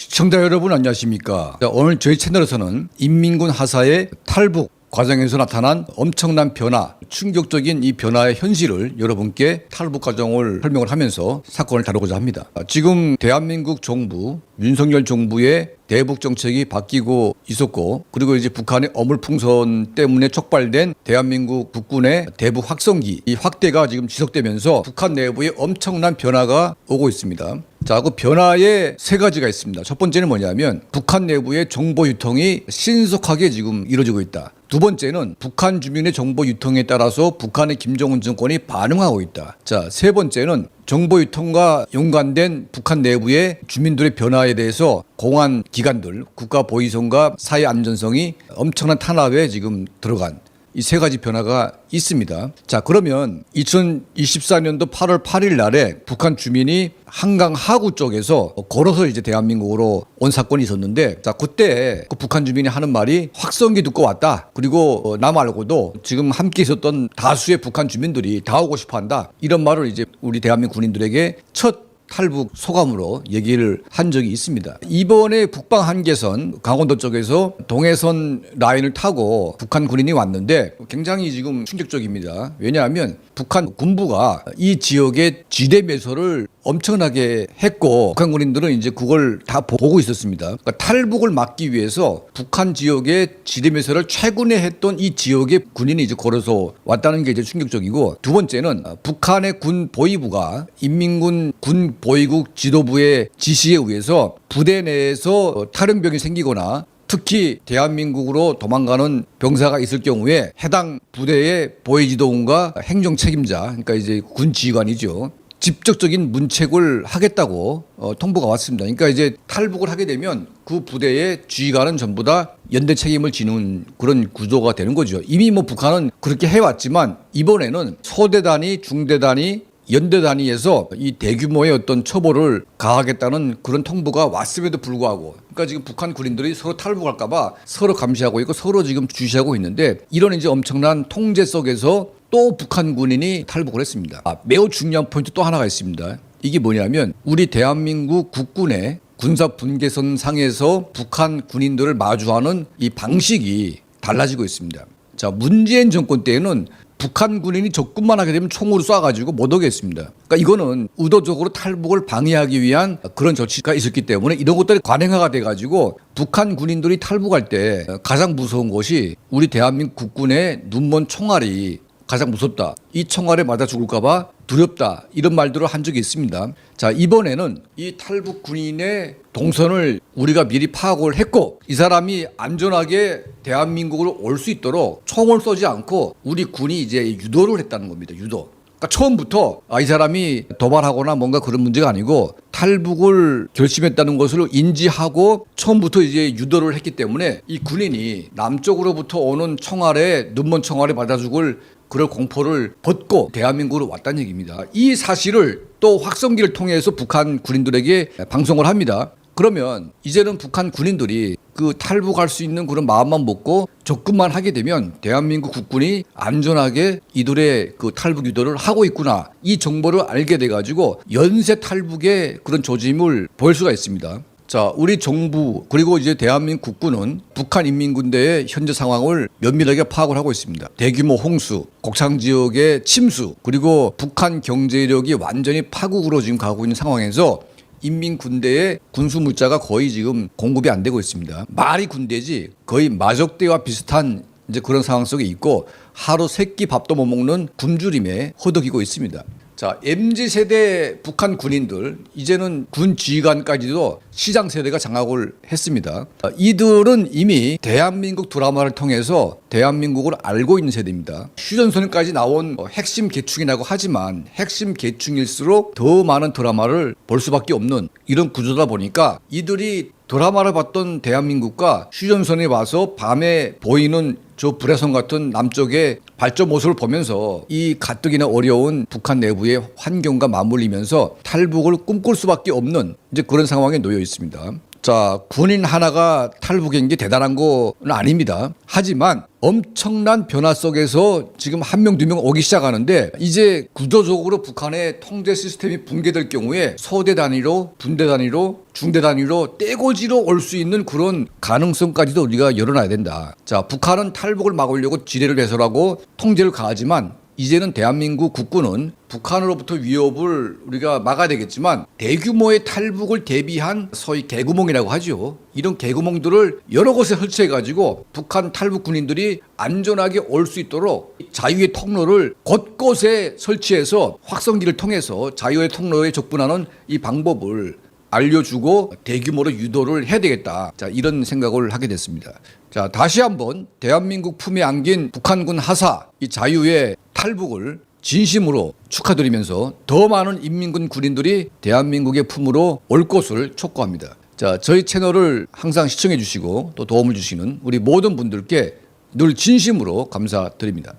시청자 여러분 안녕하십니까. 오늘 저희 채널에서는 인민군 하사의 탈북 과정에서 나타난 엄청난 변화, 충격적인 이 변화의 현실을 여러분께 탈북 과정을 설명을 하면서 사건을 다루고자 합니다. 지금 대한민국 정부, 윤석열 정부의 대북 정책이 바뀌고 있었고, 그리고 이제 북한의 어물풍선 때문에 촉발된 대한민국 국군의 대북 확성기, 이 확대가 지금 지속되면서 북한 내부에 엄청난 변화가 오고 있습니다. 자, 그 변화에 세 가지가 있습니다. 첫 번째는 뭐냐면 북한 내부의 정보 유통이 신속하게 지금 이루어지고 있다. 두 번째는 북한 주민의 정보 유통에 따라서 북한의 김정은 정권이 반응하고 있다. 자, 세 번째는 정보 유통과 연관된 북한 내부의 주민들의 변화에 대해서 공안 기관들, 국가보위성과 사회 안전성이 엄청난 탄압에 지금 들어간 이 세 가지 변화가 있습니다. 자, 그러면 2024년도 8월 8일 날에 북한 주민이 한강 하구 쪽에서 걸어서 이제 대한민국으로 온 사건이 있었는데, 자, 그때 그 북한 주민이 하는 말이 확성기 듣고 왔다. 그리고 나 말고도 지금 함께 있었던 다수의 북한 주민들이 다 오고 싶어 한다. 이런 말을 이제 우리 대한민국 군인들에게 첫 탈북 소감으로 얘기를 한 적이 있습니다. 이번에 북방 한계선 강원도 쪽에서 동해선 라인을 타고 북한 군인이 왔는데 굉장히 지금 충격적입니다. 왜냐하면 북한 군부가 이 지역의 지대 매설을 엄청나게 했고 북한 군인들은 이제 그걸 다 보고 있었습니다. 그러니까 탈북을 막기 위해서 북한 지역의 지대 매설을 최근에 했던 이 지역의 군인이 이제 걸어서 왔다는 게 이제 충격적이고, 두 번째는 북한의 군 보위부가 인민군 군 보위국 지도부의 지시에 의해서 부대 내에서 탈영병이 생기거나 특히 대한민국으로 도망가는 병사가 있을 경우에 해당 부대의 보위지도원과 행정 책임자, 그러니까 이제 군 지휘관이죠, 직접적인 문책을 하겠다고 통보가 왔습니다. 그러니까 이제 탈북을 하게 되면 그 부대의 지휘관은 전부 다 연대 책임을 지는 그런 구조가 되는 거죠. 이미 뭐 북한은 그렇게 해왔지만 이번에는 소대 단위, 중대 단위, 연대 단위에서 이 대규모의 어떤 처벌을 가하겠다는 그런 통보가 왔음에도 불구하고, 그러니까 지금 북한 군인들이 서로 탈북할까 봐 서로 감시하고 있고 서로 지금 주시하고 있는데, 이런 이제 엄청난 통제 속에서 또 북한 군인이 탈북을 했습니다. 매우 중요한 포인트 또 하나가 있습니다. 이게 뭐냐면 우리 대한민국 국군의 군사 분계선 상에서 북한 군인들을 마주하는 이 방식이 달라지고 있습니다. 자, 문재인 정권 때에는 북한 군인이 접근만 하게 되면 총으로 쏴가지고 못 오겠습니다. 그러니까 이거는 의도적으로 탈북을 방해하기 위한 그런 조치가 있었기 때문에 이런 것들이 관행화가 돼가지고 북한 군인들이 탈북할 때 가장 무서운 것이 우리 대한민국 국군의 눈먼 총알이 가장 무섭다. 이 총알에 맞아 죽을까봐 두렵다. 이런 말들을 한 적이 있습니다. 자, 이번에는 이 탈북 군인의 동선을 우리가 미리 파악을 했고 이 사람이 안전하게 대한민국으로 올 수 있도록 총을 쏘지 않고 우리 군이 이제 유도를 했다는 겁니다. 유도. 그러니까 처음부터 이 사람이 도발하거나 뭔가 그런 문제가 아니고 탈북을 결심했다는 것을 인지하고 처음부터 이제 유도를 했기 때문에 이 군인이 남쪽으로부터 오는 총알에 눈먼 총알에 맞아 죽을 그럴 공포를 벗고 대한민국으로 왔다는 얘기입니다. 이 사실을 또 확성기를 통해서 북한 군인들에게 방송을 합니다. 그러면 이제는 북한 군인들이 그 탈북할 수 있는 그런 마음만 먹고 접근만 하게 되면 대한민국 국군이 안전하게 이들의 그 탈북 유도를 하고 있구나, 이 정보를 알게 돼가지고 연쇄 탈북의 그런 조짐을 보일 수가 있습니다. 자, 우리 정부 그리고 이제 대한민국 국군은 북한 인민군대의 현재 상황을 면밀하게 파악을 하고 있습니다. 대규모 홍수, 곡창 지역의 침수, 그리고 북한 경제력이 완전히 파국으로 지금 가고 있는 상황에서 인민군대의 군수 물자가 거의 지금 공급이 안 되고 있습니다. 말이 군대지 거의 마적대와 비슷한 이제 그런 상황 속에 있고 하루 세 끼 밥도 못 먹는 굶주림에 허덕이고 있습니다. 자, MZ세대 북한 군인들, 이제는 군 지휘관까지도 시장 세대가 장악을 했습니다. 이들은 이미 대한민국 드라마를 통해서 대한민국을 알고 있는 세대입니다. 휴전선까지 나온 핵심 계층이라고 하지만 핵심 계층일수록 더 많은 드라마를 볼 수밖에 없는 이런 구조다 보니까 이들이 드라마를 봤던 대한민국과 휴전선에 와서 밤에 보이는 저 불해성 같은 남쪽의 발전 모습을 보면서 이 가뜩이나 어려운 북한 내부의 환경과 맞물리면서 탈북을 꿈꿀 수밖에 없는 이제 그런 상황에 놓여 있습니다. 자, 군인 하나가 탈북한 게 대단한 건 아닙니다. 하지만 엄청난 변화 속에서 지금 한 명, 두 명 오기 시작하는데 이제 구조적으로 북한의 통제 시스템이 붕괴될 경우에 소대 단위로, 분대 단위로, 중대 단위로 떼고지로 올 수 있는 그런 가능성까지도 우리가 열어놔야 된다. 자, 북한은 탈북을 막으려고 지뢰를 배설하고 통제를 가하지만 이제는 대한민국 국군은 북한으로부터 위협을 우리가 막아야 되겠지만 대규모의 탈북을 대비한 소위 개구멍이라고 하죠. 이런 개구멍들을 여러 곳에 설치해가지고 북한 탈북 군인들이 안전하게 올 수 있도록 자유의 통로를 곳곳에 설치해서 확성기를 통해서 자유의 통로에 접근하는 이 방법을 알려주고 대규모로 유도를 해야 되겠다. 자, 이런 생각을 하게 됐습니다. 자, 다시 한번 대한민국 품에 안긴 북한군 하사 이 자유의 탈북을 진심으로 축하드리면서 더 많은 인민군 군인들이 대한민국의 품으로 올 것을 촉구합니다. 자, 저희 채널을 항상 시청해 주시고 또 도움을 주시는 우리 모든 분들께 늘 진심으로 감사드립니다.